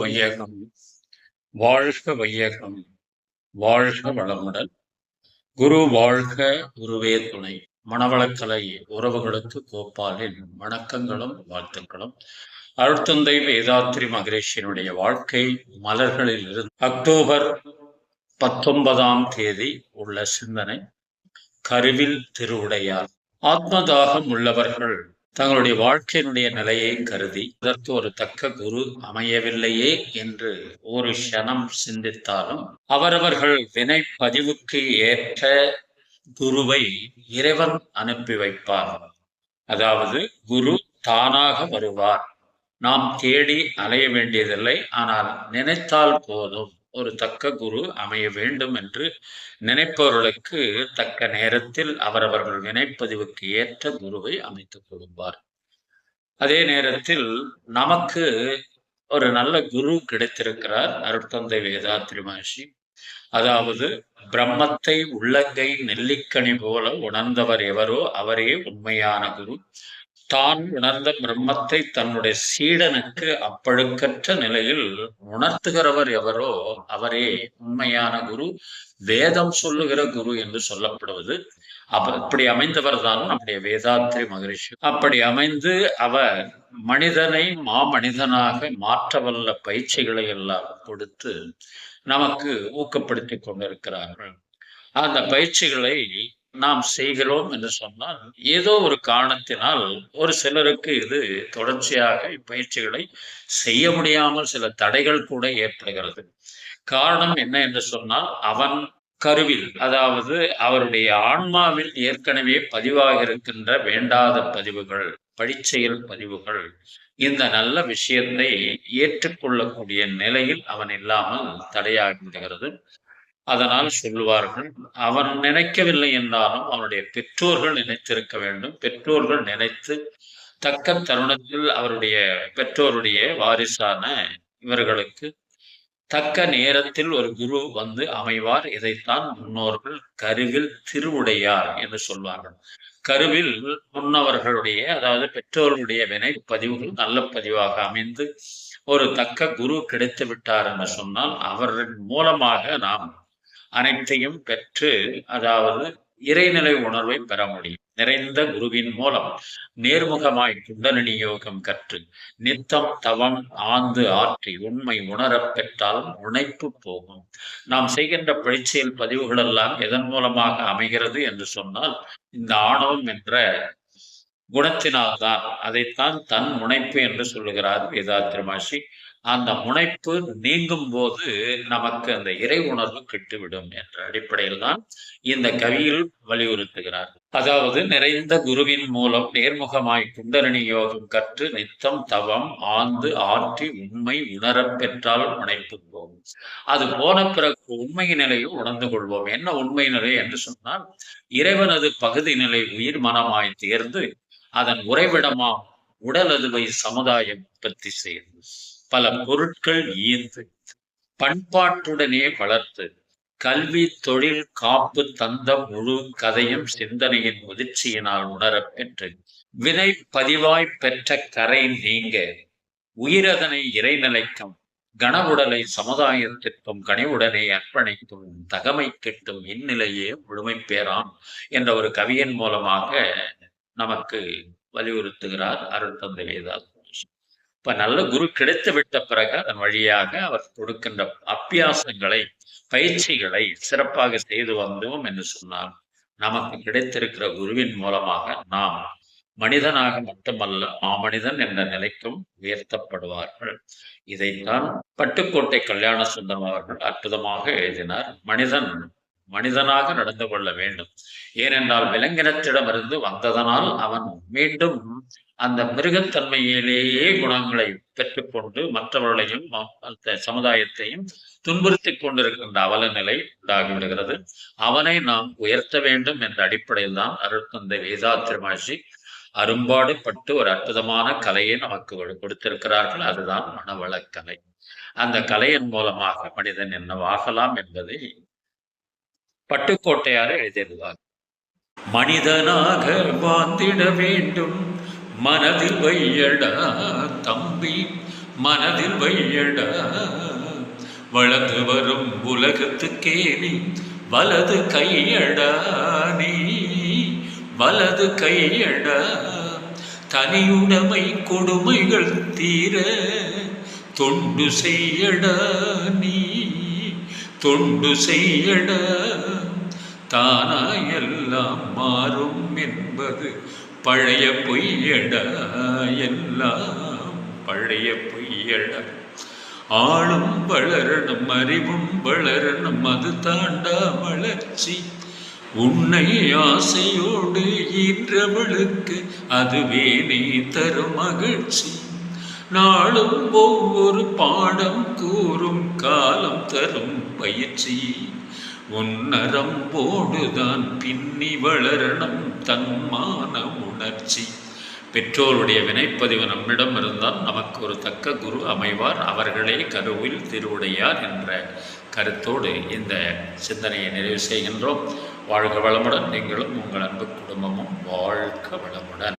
வையகம், வாழ்க வையகம், வாழ்க வளமுடன். குரு வாழ்க, குருவே துணை. மனவளக்கலை உறவுகளுக்கு கோபாலின் வணக்கங்களும் வாழ்த்துக்களும். அருட்தந்தை வேதாத்ரி மகரிஷியினுடைய வாழ்க்கை மலர்களில் இருந்து அக்டோபர் 19ஆம் தேதி உள்ள சிந்தனை. கருவில் திருவுடையார். ஆத்மதாகம் உள்ளவர்கள் தங்களுடைய வாழ்க்கையினுடைய நிலையை கருதி அதற்கு ஒரு தக்க குரு அமையவில்லையே என்று ஒரு க்ஷணம் சிந்தித்தாலும் அவரவர்கள் வினை பதிவுக்கு ஏற்ற குருவை இறைவன் அனுப்பி வைப்பார். அதாவது குரு தானாக வருவார். நாம் தேடி அலைய வேண்டியதில்லை. ஆனால் நினைத்தால் போதும் ஒரு தக்க குரு அமைய வேண்டும் என்று நினைப்பவர்களுக்கு தக்க நேரத்தில் அவரவர்கள் வினைப்பதிவுக்கு ஏற்ற குருவை அமைத்துக் கொடுப்பார். அதே நேரத்தில் நமக்கு ஒரு நல்ல குரு கிடைத்திருக்கிறார், அருட்தந்தை வேதாத்ரி மகரிஷி. அதாவது பிரம்மத்தை உள்ளங்கை நெல்லிக்கனி போல உணர்ந்தவர் எவரோ அவரே உண்மையான குரு. தான் உணர்ந்த பிரம்மத்தை தன்னுடைய சீடனுக்கு அப்பழுக்கற்ற நிலையில் உணர்த்துகிறவர் எவரோ அவரே உண்மையான குரு, வேதம் சொல்லுகிற குரு என்று சொல்லப்படுவது. அப்படி அமைந்தவர் தான் நம்முடைய வேதாத்ரி மகரிஷி. அப்படி அமைந்து அவர் மனிதனை மாமனிதனாக மாற்றவல்ல பயிற்சிகளை எல்லாம் கொடுத்து நமக்கு ஊக்கப்படுத்தி கொண்டிருக்கிறார்கள். அந்த பயிற்சிகளை நாம் செய்கிறோம் என்று சொன்னால் ஏதோ ஒரு காரணத்தினால் ஒரு சிலருக்கு இது தொடர்ச்சியாக இப்பயிற்சிகளை செய்ய முடியாமல் சில தடைகள் கூட ஏற்படுகிறது. காரணம் என்ன என்று சொன்னால் அவன் கருவில், அதாவது அவருடைய ஆன்மாவில் ஏற்கனவே பதிவாக இருக்கின்ற வேண்டாத பதிவுகள், பழிச்செயல் பதிவுகள் இந்த நல்ல விஷயத்தை ஏற்றுக்கொள்ளக்கூடிய நிலையில் அவன் இல்லாமல் தடையாகின்றது. அதனால் சொல்லுவார்கள், அவன் நினைக்கவில்லை என்றாலும் அவனுடைய பெற்றோர்கள் நினைத்திருக்க வேண்டும். பெற்றோர்கள் நினைத்து தக்க தருணத்தில் அவருடைய பெற்றோருடைய வாரிசான இவர்களுக்கு தக்க நேரத்தில் ஒரு குரு வந்து அமைவார். இதைத்தான் முன்னோர்கள் கருவில் திருவுடையார் என்று சொல்வார்கள். கருவில் முன்னவர்களுடைய, அதாவது பெற்றோர்களுடைய வினை பதிவுகள் நல்ல பதிவாக அமைந்து ஒரு தக்க குரு கிடைத்து விட்டார் என்று சொன்னால் அவர்கள் மூலமாக நாம் அனைத்தையும் பெற்று, அதாவது இறைநிலை உணர்வை பெற முடியும். நிறைந்த குருவின் மூலம் நேர்முகமாய் குண்டலினி யோகம் கற்று நித்தம் தவம் ஆந்து ஆற்றி உண்மை உணரப் பெற்றால் உழைப்பு போகும். நாம் செய்கின்ற பயிற்சியில் பதிவுகள் எல்லாம் எதன் மூலமாக அமைகிறது என்று சொன்னால் இந்த ஆணவம் என்ற குணத்தினால்தான். அதைத்தான் தன் முனைப்பு என்று சொல்லுகிறார் வேதாத்ரி மகரிஷி. அந்த முனைப்பு நீங்கும் போது நமக்கு அந்த இறை உணர்வு கெட்டுவிடும் என்ற அடிப்படையில் தான் இந்த கவியில் வலியுறுத்துகிறார். அதாவது நிறைந்த குருவின் மூலம் நேர்முகமாய் குண்டலினி யோகம் கற்று நித்தம் தவம் ஆந்து ஆற்றி உண்மை உணரப் பெற்றால் முனைப்பு போகும். அது போன பிறகு உண்மை நிலையை உணர்ந்து கொள்வோம். என்ன உண்மை நிலை என்று சொன்னால் இறைவனது பகுதி நிலை உயிர் மனமாய் தேர்ந்து அதன் உறைவிடமா உடல் அதுவை சமுதாயம் உற்பத்தி செய்து பல பொருட்கள் ஈர்த்து பண்பாட்டுடனே வளர்த்து கல்வி தொழில் காப்பு தந்த முழு கதையும் சிந்தனையின் முதிர்ச்சியினால் உணரப் பெற்று வினை பதிவாய் பெற்ற கரை நீங்க உயிரதனை இறைநிலைக்கும் கனவுடலை சமுதாயத்திற்கும் கனிவுடனே அர்ப்பணிக்கும் தகமை கெட்டும் இந்நிலையே முழுமை பெறாம் என்ற ஒரு கவியின் மூலமாக நமக்கு வலியுறுத்துகிறார் அருட்தந்தை வேதாத்ரி. இப்ப நல்ல குரு கிடைத்து விட்ட பிறகு அதன் வழியாக அவர் கொடுக்கின்ற அபியாசங்களை, பயிற்சிகளை சிறப்பாக செய்து வந்தோம் என்று சொன்னால் நமக்கு கிடைத்திருக்கிற குருவின் மூலமாக நாம் மனிதனாக மட்டுமல்ல மாமனிதன் என்ற நிலைக்கும் உயர்த்தப்படுவார்கள். இதைத்தான் பட்டுக்கோட்டை கல்யாண சுந்தரம் அவர்கள் அற்புதமாக எழுதினார். மனிதன் மனிதனாக நடந்து கொள்ள வேண்டும். ஏனென்றால் விலங்கினத்திடமிருந்து வந்ததனால் அவன் மீண்டும் அந்த மிருகத்தன்மையிலேயே குணங்களை பெற்றுக்கொண்டு மற்றவர்களையும் அந்த சமுதாயத்தையும் துன்புறுத்தி கொண்டிருக்கின்ற அவல நிலை உண்டாகிவிடுகிறது. அவனை நாம் உயர்த்த வேண்டும் என்ற அடிப்படையில் தான் அருட்தந்தை வேதாத்ரி மகரிஷி அரும்பாடு பட்டு ஒரு அற்புதமான கலையை நமக்கு கொடுத்திருக்கிறார்கள். அதுதான் மனவளக்கலை. அந்த கலையின் மூலமாக மனிதன் என்னவாகலாம் என்பதை பட்டுக்கோட்டையார் எழுதியிருந்தார். மனிதனாக வாழ்ந்திட வேண்டும் மனதில் வையடா தம்பி, மனதில் வையடா வளர்ந்து வரும் உலகத்துக்கே நீ வலது கையடா, நீ வலது கையடா. தனியுடைமை கொடுமைகள் தீர தொண்டு செய்யடா, நீ தொண்டு செய்யடா. தானாயெல்லாம் மாறும் என்பது பழைய பொய்யடா, எல்லாம் பழைய பொய்யடா. ஆளும் வளரணும் அறிவும் வளரணும், அது தாண்டா வளர்ச்சி. உன்னை ஆசையோடு ஈன்றவளுக்கு அதுவே நீ தரும் மகிழ்ச்சி. நாளும் ஒவ்வொரு பாடம் கூறும் காலம் தரும் பயிற்சி. உன்னரம்போடுதான் பின்னி வளரணும் தன்மான உணர்ச்சி. பெற்றோருடைய வினைப்பதிவு நம்மிடம் இருந்தால் நமக்கு ஒரு தக்க குரு அமைவார், அவர்களே கருவில் திருவுடையார் என்ற கருத்தோடு இந்த சிந்தனையை நிறைவு செய்கின்றோம். வாழ்க வளமுடன். நீங்களும் உங்கள் அன்பு குடும்பமும் வாழ்க வளமுடன்.